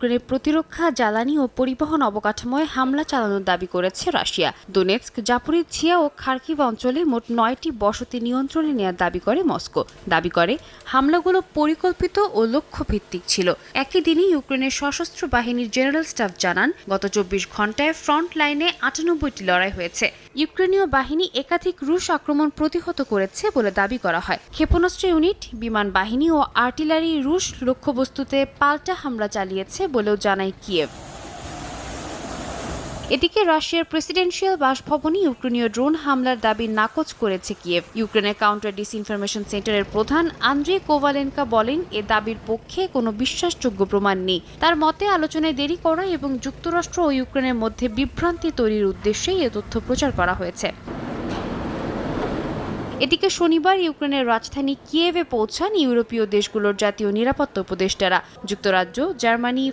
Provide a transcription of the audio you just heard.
ইউক্রেনের প্রতিরক্ষা, জ্বালানি ও পরিবহন অবকাঠামোয় হামলা চালানোর দাবি করেছে রাশিয়া। দোনেৎস্ক, জাপোরিঝিয়া ও খার্কিভ অঞ্চলে মোট ৯টি বসতি নিয়ন্ত্রণে নেওয়ার দাবি করে মস্কো। দাবি করে হামলাগুলো পরিকল্পিত ও লক্ষ্যভিত্তিক ছিল। একই দিনে ইউক্রেনের সশস্ত্র বাহিনীর জেনারেল স্টাফ জানান, গত ২৪ ঘণ্টায় ফ্রন্ট লাইনে ৯৮টি লড়াই হয়েছে। ইউক্রেনীয় বাহিনী একাধিক রুশ আক্রমণ প্রতিহত করেছে বলে দাবি করা হয়। ক্ষেপণাস্ত্র ইউনিট, বিমান বাহিনী ও আর্টিলারি রুশ লক্ষ্যবস্তুতে পাল্টা হামলা চালিয়েছে বলেও জানায় কিয়েভ। এদিকে রাশিয়ার প্রেসিডেন্সিয়াল বাসভবনে ইউক্রেনীয় ড্রোন হামলার দাবি নাকচ করেছে কিয়েভ। ইউক্রেনের কাউন্টার ডিসইনফরমেশন সেন্টারের প্রধান আন্দ্রে কোভালেনকা বলেন, এ দাবির পক্ষে কোনো বিশ্বাসযোগ্য প্রমাণ নেই। তার মতে, আলোচনায় দেরি করা এবং যুক্তরাষ্ট্র ও ইউক্রেনের মধ্যে বিভ্রান্তি তৈরির উদ্দেশ্যেই এ তথ্য প্রচার করা হয়েছে। এদিকে শনিবার ইউক্রেনের রাজধানী কিয়েভে পৌঁছান ইউরোপীয় দেশগুলোর জাতীয় নিরাপত্তা উপদেষ্টারা। যুক্তরাজ্য, জার্মানি,